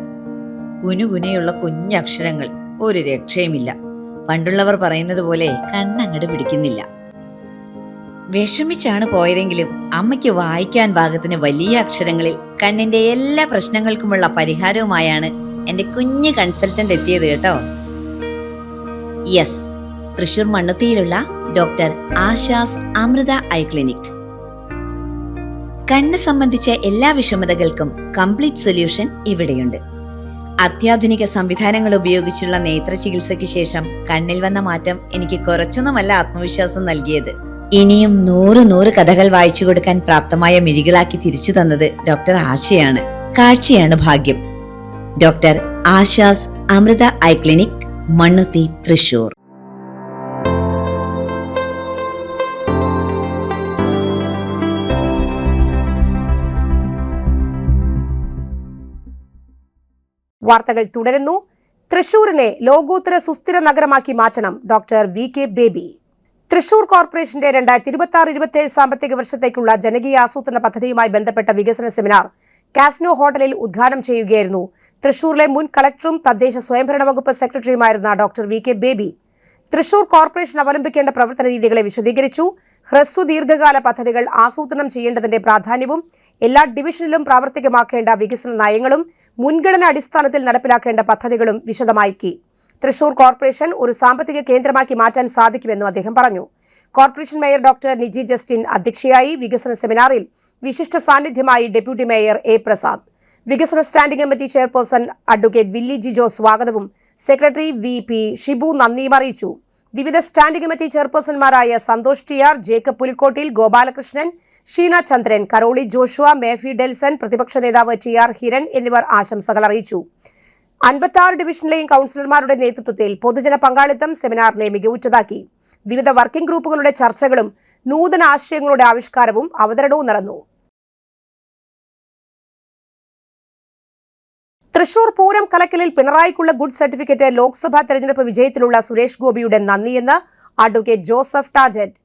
കുനുകുനയുള്ള കുഞ്ഞക്ഷരങ്ങൾ, ഒരു രക്ഷയുമില്ല. പണ്ടുള്ളവർ പറയുന്നത് പോലെ കണ്ണങ്ങട് പിടിക്കുന്നില്ല. വിഷമിച്ചാണ് പോയതെങ്കിലും അമ്മയ്ക്ക് വായിക്കാൻ പാകത്തിന് വലിയ അക്ഷരങ്ങളിൽ കണ്ണിന്റെ എല്ലാ പ്രശ്നങ്ങൾക്കുമുള്ള പരിഹാരവുമായാണ് എന്റെ കുഞ്ഞ് കൺസൾട്ടന്റ് എത്തിയത് കേട്ടോ. യെസ്, തൃശൂർ മണ്ണുത്തിയിലുള്ള doctor Asha's Amrita eye clinic. കണ്ണ് സംബന്ധിച്ച എല്ലാ വിഷമതകൾക്കും കംപ്ലീറ്റ് സൊല്യൂഷൻ ഇവിടെയുണ്ട്. അത്യാധുനിക സംവിധാനങ്ങൾ ഉപയോഗിച്ചുള്ള നേത്ര ചികിത്സയ്ക്ക് ശേഷം കണ്ണിൽ വന്ന മാറ്റം എനിക്ക് കുറച്ചൊന്നുമല്ല ആത്മവിശ്വാസം നൽകിയത്. ഇനിയും 100 കഥകൾ വായിച്ചു കൊടുക്കാൻ പ്രാപ്തമായ മിഴികളാക്കി തിരിച്ചു തന്നത് ഡോക്ടർ ആശയാണ്. കാഴ്ചയാണ് ഭാഗ്യം. Doctor Asha's Amrita eye clinic, Mannuthy, Thrissur. വാർത്തകൾ തുടരുന്നു. തൃശൂരിനെ ലോകോത്തര സുസ്ഥിര നഗരമാക്കി മാറ്റണം. Doctor VK Baby. തൃശൂർ കോർപ്പറേഷന്റെ 2026-27 സാമ്പത്തിക വർഷത്തേക്കുള്ള ജനകീയ ആസൂത്രണ പദ്ധതിയുമായി ബന്ധപ്പെട്ട വികസന സെമിനാർ കാസിനോ ഹോട്ടലിൽ ഉദ്ഘാടനം ചെയ്യുകയായിരുന്നു തൃശൂരിലെ മുൻ കളക്ടറും തദ്ദേശ സ്വയംഭരണ വകുപ്പ് സെക്രട്ടറിയുമായിരുന്ന doctor VK Baby. Thrissur corporation അവലംബിക്കേണ്ട പ്രവർത്തന രീതികളെ വിശദീകരിച്ചു. ഹ്രസ്വ ദീർഘകാല പദ്ധതികൾ ആസൂത്രണം ചെയ്യേണ്ടതിന്റെ പ്രാധാന്യവും എല്ലാ ഡിവിഷനിലും പ്രാവർത്തികമാക്കേണ്ട വികസന നയങ്ങളും മുൻഗണന അടിസ്ഥാനത്തിൽ നടപ്പിലാക്കേണ്ട പദ്ധതികളും വിശദമാക്കി. തൃശൂർ കോർപ്പറേഷൻ ഒരു സാമ്പത്തിക കേന്ദ്രമാക്കി മാറ്റാൻ സാധിക്കുമെന്നും അദ്ദേഹം പറഞ്ഞു. Corporation mayor doctor Niji Justin അധ്യക്ഷയായി. വികസന സെമിനാറിൽ വിശിഷ്ട സാന്നിധ്യമായി ഡെപ്യൂട്ടി മേയർ A പ്രസാദ്, വികസന standing committee chairperson advocate Willy Jijo സ്വാഗതവും സെക്രട്ടറി VP ഷിബു നന്ദിയും അറിയിച്ചു. വിവിധ സ്റ്റാൻഡിംഗ് കമ്മിറ്റി ചെയർപേഴ്സൺമാരായ സന്തോഷ് TR, ജേക്കബ് പുലിക്കോട്ടിൽ, ഗോപാലകൃഷ്ണൻ, ഷീന ചന്ദ്രൻ, കരോളി ജോഷുവ, മേഫി ഡെൽസൺ, പ്രതിപക്ഷ നേതാവ് TR ഹിരൺ എന്നിവർ ആശംസകൾ അറിയിച്ചു. 56 ഡിവിഷനിലെയും കൗൺസിലർമാരുടെ നേതൃത്വത്തിൽ പൊതുജന പങ്കാളിത്തം സെമിനാറിനെ മികവുറ്റതാക്കി. വിവിധ വർക്കിംഗ് ഗ്രൂപ്പുകളുടെ ചർച്ചകളും നൂതന ആശയങ്ങളുടെ ആവിഷ്കാരവും അവതരണവും നടന്നു. തൃശൂർ പൂരം കലക്കലിൽ പിണറായിക്കുള്ള ഗുഡ് സർട്ടിഫിക്കറ്റ് ലോക്സഭാ തെരഞ്ഞെടുപ്പ് വിജയത്തിലുള്ള സുരേഷ് ഗോപിയുടെ നന്ദിയെന്ന് അഡ്വക്കേറ്റ് ജോസഫ് ടാജറ്റ്.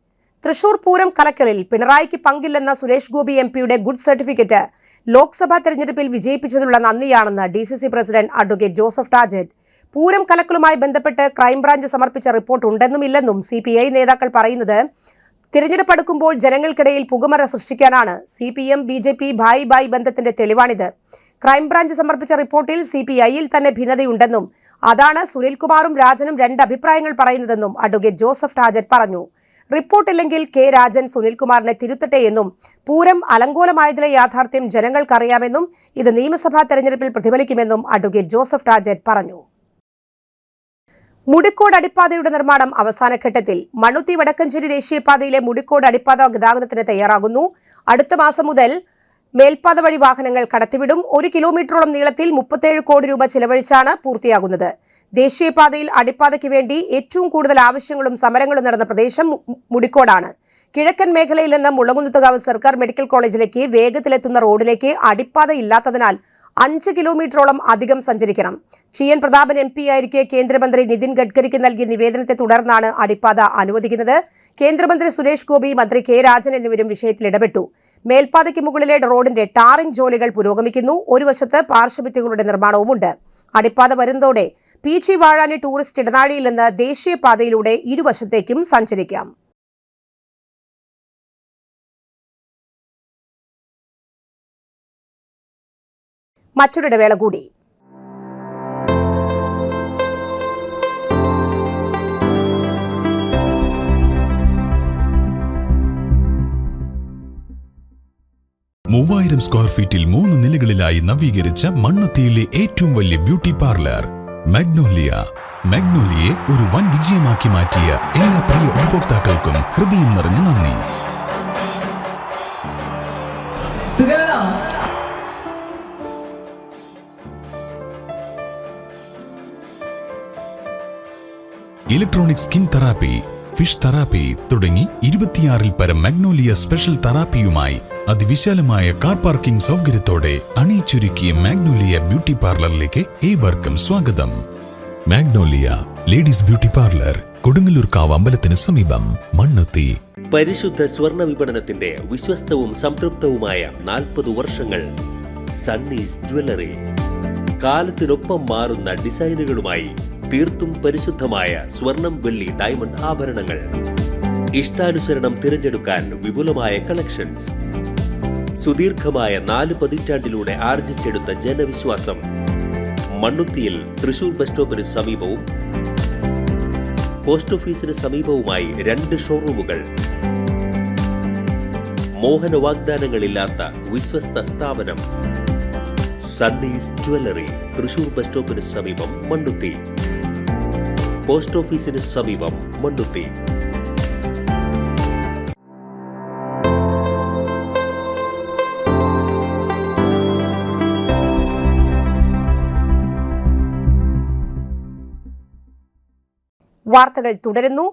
തൃശൂർ പൂരം കലക്കലിൽ പിണറായിക്ക് പങ്കില്ലെന്ന സുരേഷ് ഗോപി MPയുടെ ഗുഡ് സർട്ടിഫിക്കറ്റ് ലോക്സഭാ തെരഞ്ഞെടുപ്പിൽ വിജയിപ്പിച്ചതിലുള്ള നന്ദിയാണെന്ന് DCC president advocate Joseph ടാജറ്റ്. Pooram കലക്കലുമായി ബന്ധപ്പെട്ട് ക്രൈംബ്രാഞ്ച് സമർപ്പിച്ച റിപ്പോർട്ട് ഉണ്ടെന്നും ഇല്ലെന്നും CPI നേതാക്കൾ പറയുന്നത് തിരഞ്ഞെടുപ്പ് അടുക്കുമ്പോൾ ജനങ്ങൾക്കിടയിൽ പുകമറ സൃഷ്ടിക്കാനാണ്. CPM BJP ഭായി ബന്ധത്തിന്റെ തെളിവാണിത്. ക്രൈംബ്രാഞ്ച് സമർപ്പിച്ച റിപ്പോർട്ടിൽ CPIയിൽ തന്നെ ഭിന്നതയുണ്ടെന്നും അതാണ് സുനിൽകുമാറും രാജനും 2 അഭിപ്രായങ്ങൾ പറയുന്നതെന്നും അഡ്വക്കേറ്റ് ജോസഫ് ടാജറ്റ് പറഞ്ഞു. റിപ്പോർട്ടില്ലെങ്കിൽ K രാജൻ സുനിൽകുമാറിനെ തിരുത്തട്ടെ എന്നും പൂരം അലങ്കോലമായതിലെ യാഥാർത്ഥ്യം ജനങ്ങൾക്കറിയാമെന്നും ഇത് നിയമസഭാ തെരഞ്ഞെടുപ്പിൽ പ്രതിഫലിക്കുമെന്നും അഡ്വക്കേറ്റ് ജോസഫ് ടാജറ്റ് പറഞ്ഞു. മുടിക്കോട് അടിപ്പാതയുടെ നിർമ്മാണം അവസാനഘട്ടത്തിൽ. മണ്ണുത്തി വടക്കഞ്ചേരി ദേശീയപാതയിലെ മുടിക്കോട് അടിപ്പാത ഗതാഗതത്തിന് തയ്യാറാകുന്നു. അടുത്ത മാസം മുതൽ മേൽപ്പാത വഴി വാഹനങ്ങൾ കടത്തിവിടും. 1 കിലോമീറ്ററോളം നീളത്തിൽ 37 കോടി രൂപ ചിലവഴിച്ചാണ് പൂർത്തിയാകുന്നത്. ദേശീയപാതയിൽ അടിപ്പാതയ്ക്ക് വേണ്ടി ഏറ്റവും കൂടുതൽ ആവശ്യങ്ങളും സമരങ്ങളും നടന്ന പ്രദേശം മുടിക്കോടാണ്. കിഴക്കൻ മേഖലയിൽ നിന്ന് മുളകുന്നത്തുകാവ് സർക്കാർ മെഡിക്കൽ കോളേജിലേക്ക് വേഗത്തിലെത്തുന്ന റോഡിലേക്ക് അടിപ്പാത ഇല്ലാത്തതിനാൽ 5 കിലോമീറ്ററോളം അധികം സഞ്ചരിക്കണം. ടി.എൻ. പ്രതാപൻ MP ആയിരിക്കെ കേന്ദ്രമന്ത്രി നിതിൻ ഗഡ്കരിക്ക് നൽകിയ നിവേദനത്തെ തുടർന്നാണ് അടിപ്പാത അനുവദിക്കുന്നത്. കേന്ദ്രമന്ത്രി സുരേഷ് ഗോപി, മന്ത്രി കെ രാജൻ എന്നിവരും വിഷയത്തിൽ ഇടപെട്ടു. മേൽപ്പാതയ്ക്ക് മുകളിലെ റോഡിന്റെ ടാറിംഗ് ജോലികൾ പുരോഗമിക്കുന്നു. ഒരു വശത്ത് പാർശ്വഭിത്തികളുടെ നിർമ്മാണവുമുണ്ട്. അടിപ്പാത വരുന്നതോടെ പീച്ചി വാഴാനി ടൂറിസ്റ്റ് ഇടനാഴിയിൽ നിന്ന് ദേശീയപാതയിലൂടെ ഇരുവശത്തേക്കും സഞ്ചരിക്കാം. മറ്റൊരിടവേള കൂടി. സ്ക്വയർ ഫീറ്റിൽ 3 നിലകളിലായി നവീകരിച്ച മണ്ണുത്തിയിലെ ഏറ്റവും വലിയ ബ്യൂട്ടി പാർലർ മാഗ്നോലിയെ ഒരു വൻ വിജയമാക്കി മാറ്റിയ എല്ലാ പ്രിയ ഉപഭോക്താക്കൾക്കും ഹൃദയം നിറഞ്ഞ നന്ദി. Electronic skin therapy, fish therapy തുടങ്ങി 26-ൽ പരം മാഗ്നോലിയ സ്പെഷ്യൽ തെറാപ്പിയുമായി അതിവിശാലമായ കാർ പാർക്കിംഗ് സൗകര്യത്തോടെ അണിയിച്ചൊരുക്കിയ മാഗ്നോലിയ ബ്യൂട്ടി പാർലറിലേക്ക് ഏവർക്കും സ്വാഗതം. മാഗ്നോലിയ ലേഡീസ് ബ്യൂട്ടി പാർലർ, കൊടുങ്ങല്ലൂർക്കാവ് അമ്പലത്തിന് സമീപം, മണ്ണുത്തി. പരിശുദ്ധ സ്വർണ്ണ വിപണനത്തിന്റെ വിശ്വസ്തവും സംതൃപ്തവുമായ 40 വർഷങ്ങൾ. സണ്ണീസ് ജ്വല്ലറി, കാലത്തിനൊപ്പം മാറുന്ന ഡിസൈനുകളുമായി തീർത്തും പരിശുദ്ധമായ സ്വർണം, വെള്ളി, ഡയമണ്ട് ആഭരണങ്ങൾ. ഇഷ്ടാനുസരണം തിരഞ്ഞെടുക്കാൻ വിപുലമായ കളക്ഷൻസ്. സുദീർഘമായ 4 പതിറ്റാണ്ടിലൂടെ ആർജിച്ചെടുത്ത ജനവിശ്വാസം. മണ്ണുത്തിയിൽ തൃശൂർ ബസ് സ്റ്റോപ്പിന് സമീപവും പോസ്റ്റ് ഓഫീസിന് സമീപവുമായി 2 ഷോറൂമുകൾ. മോഹന വാഗ്ദാനങ്ങളില്ലാത്ത വിശ്വസ്ത സ്ഥാപനം. സണ്ണീസ് ജ്വല്ലറി, തൃശൂർ ബസ് സ്റ്റോപ്പിന് സമീപം, മണ്ണുത്തി. പോസ്റ്റ് ഓഫീസിന് സമീപം, മണ്ണുത്തി. വാർത്തകൾ തുടരുന്നു.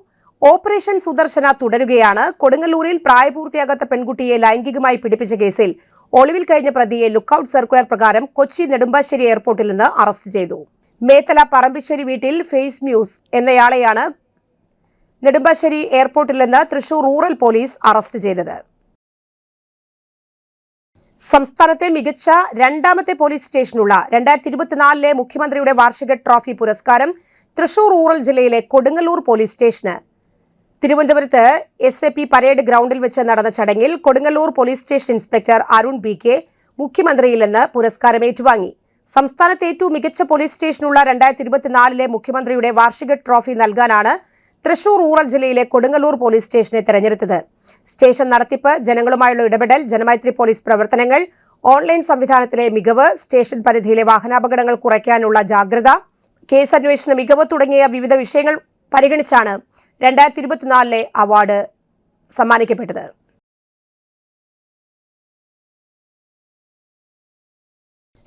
ഓപ്പറേഷൻ സുദർശന തുടരുകയാണ്. കൊടുങ്ങല്ലൂരിൽ പ്രായപൂർത്തിയാകാത്ത പെൺകുട്ടിയെ ലൈംഗികമായി പീഡിപ്പിച്ച കേസിൽ ഒളിവിൽ കഴിഞ്ഞ പ്രതിയെ ലുക്കൌട്ട് സർക്കുലർ പ്രകാരം കൊച്ചി നെടുമ്പാശ്ശേരി എയർപോർട്ടിൽ നിന്ന് അറസ്റ്റ് ചെയ്തു. മേത്തല പറമ്പിശ്ശേരി വീട്ടിൽ ഫേസ് മ്യൂസ് എന്നയാളെയാണ് നെടുമ്പാശ്ശേരി എയർപോർട്ടിൽ നിന്ന് തൃശൂർ റൂറൽ പോലീസ് അറസ്റ്റ് ചെയ്തത്. സംസ്ഥാനത്തെ മികച്ച 2ാമത്തെ പോലീസ് സ്റ്റേഷനുള്ള 2024-ലെ മുഖ്യമന്ത്രിയുടെ വാർഷിക ട്രോഫി പുരസ്കാരം തൃശൂർ റൂറൽ ജില്ലയിലെ കൊടുങ്ങല്ലൂർ പോലീസ് സ്റ്റേഷന്. തിരുവനന്തപുരത്ത് SAP പരേഡ് ഗ്രൗണ്ടിൽ വെച്ച് നടന്ന ചടങ്ങിൽ Kodungallur police station inspector Arun BK മുഖ്യമന്ത്രിയിൽ നിന്ന് പുരസ്കാരം ഏറ്റുവാങ്ങി. സംസ്ഥാനത്തെ ഏറ്റവും മികച്ച പോലീസ് സ്റ്റേഷനുള്ള 2024-ലെ മുഖ്യമന്ത്രിയുടെ വാർഷിക ട്രോഫി നൽകാനാണ് തൃശൂർ റൂറൽ ജില്ലയിലെ കൊടുങ്ങല്ലൂർ പോലീസ് സ്റ്റേഷനെ തെരഞ്ഞെടുത്തത്. സ്റ്റേഷൻ നടത്തിപ്പ്, ജനങ്ങളുമായുള്ള ഇടപെടൽ, ജനമൈത്രി പോലീസ് പ്രവർത്തനങ്ങൾ, ഓൺലൈൻ സംവിധാനത്തിലെ മികവ്, സ്റ്റേഷൻ പരിധിയിലെ വാഹനാപകടങ്ങൾ കുറയ്ക്കാനുള്ള ജാഗ്രത, കേസ് അന്വേഷണ മികവ് തുടങ്ങിയ വിവിധ വിഷയങ്ങൾ പരിഗണിച്ചാണ് 2024-ലെ അവാർഡ് സമ്മാനിക്കപ്പെട്ടത്.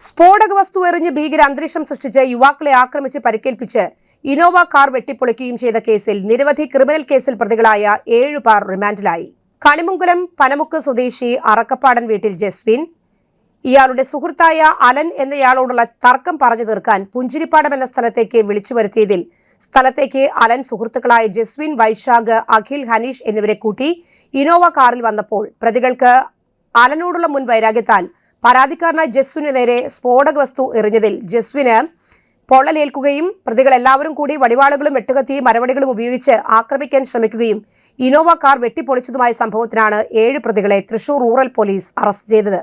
സ്ഫോടക വസ്തു എറിഞ്ഞ് ഭീകര അന്തരീക്ഷം സൃഷ്ടിച്ച് യുവാക്കളെ ആക്രമിച്ച് പരിക്കേൽപ്പിച്ച് ഇനോവ കാർ വെട്ടിപ്പൊളിക്കുകയും ചെയ്ത കേസിൽ നിരവധി ക്രിമിനൽ കേസിൽ പ്രതികളായ 7 പേർ റിമാൻഡിലായി. കണിമംഗലം പനമുക്ക് സ്വദേശി അറക്കപ്പാടൻ വീട്ടിൽ ജസ്വിൻ, ഇയാളുടെ സുഹൃത്തായ അലൻ എന്നയാളോടുള്ള തർക്കം പറഞ്ഞു തീർക്കാൻ പുഞ്ചിരിപ്പാടം എന്ന സ്ഥലത്തേക്ക് വിളിച്ചു വരുത്തിയതിൽ സ്ഥലത്തേക്ക് അലൻ സുഹൃത്തുക്കളായ ജസ്വിൻ, വൈശാഖ്, അഖിൽ, ഹനീഷ് എന്നിവരെ കൂട്ടി ഇനോവ കാറിൽ വന്നപ്പോൾ പ്രതികൾക്ക് അലനോടുള്ള മുൻ വൈരാഗ്യത്താൽ പരാതിക്കാരനായ ജസ്വിന് നേരെ സ്ഫോടക വസ്തു എറിഞ്ഞതിൽ ജസ്വിന് പൊള്ളലേൽക്കുകയും പ്രതികൾ എല്ലാവരും കൂടി വടിവാളുകളും വെട്ടുകത്തിയും മരവടികളും ഉപയോഗിച്ച് ആക്രമിക്കാൻ ശ്രമിക്കുകയും ഇനോവ കാർ വെട്ടിപ്പൊളിച്ചതുമായ സംഭവത്തിനാണ് 7 പ്രതികളെ തൃശൂർ റൂറൽ പോലീസ് അറസ്റ്റ് ചെയ്തത്.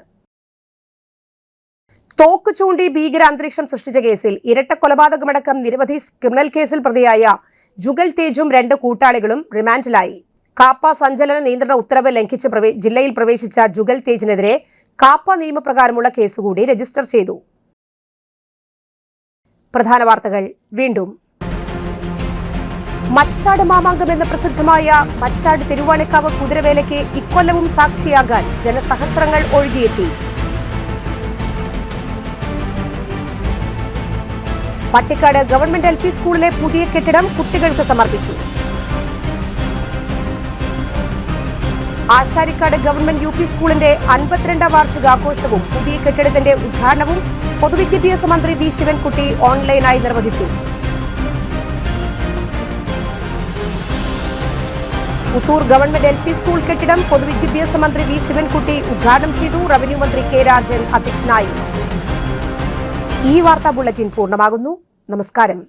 തോക്ക് ചൂണ്ടി ഭീകര അന്തരീക്ഷം സൃഷ്ടിച്ച കേസിൽ ഇരട്ട കൊലപാതകമടക്കം നിരവധി ക്രിമിനൽ കേസിൽ പ്രതിയായ ജുഗൽ തേജും 2 കൂട്ടാളികളും റിമാൻഡിലായി. കാപ്പ സഞ്ചലന നിയന്ത്രണ ഉത്തരവ് ലംഘിച്ച് ജില്ലയിൽ പ്രവേശിച്ച ജുഗൽ തേജിനെതിരെ കാപ്പ നിയമപ്രകാരമുള്ള കേസുകൂടി രജിസ്റ്റർ ചെയ്തു. പ്രധാന വാർത്തകൾ വീണ്ടും. മച്ചാട് മാമാങ്കം എന്ന പ്രസിദ്ധമായ മച്ചാട് തിരുവാണിക്കാവ് കുതിരവേലയ്ക്ക് ഇക്കൊല്ലവും സാക്ഷിയാകാൻ ജനസഹസ്രങ്ങൾ ഒഴുകിയെത്തി. പട്ടിക്കാട് ഗവൺമെന്റ് LP സ്കൂളിലെ പുതിയ കെട്ടിടം കുട്ടികൾക്ക് സമർപ്പിച്ചു. ആശാരിക്കാട് ഗവൺമെന്റ് UP സ്കൂളിന്റെ 52ാം വാർഷികാഘോഷവും പുതിയ കെട്ടിടത്തിന്റെ ഉദ്ഘാടനവും പൊതുവിദ്യാഭ്യാസ മന്ത്രി വി ശിവൻകുട്ടി ഓൺലൈനായി നിർവഹിച്ചു. പുത്തൂർ ഗവൺമെന്റ് LP സ്കൂൾ കെട്ടിടം പൊതുവിദ്യാഭ്യാസ മന്ത്രി വി ശിവൻകുട്ടി ഉദ്ഘാടനം ചെയ്തു. റവന്യൂ മന്ത്രി കെ രാജൻ അധ്യക്ഷനായി. ഈ വാർത്താ ബുള്ളറ്റിൻ പൂർണ്ണമാകുന്നു. നമസ്കാരം.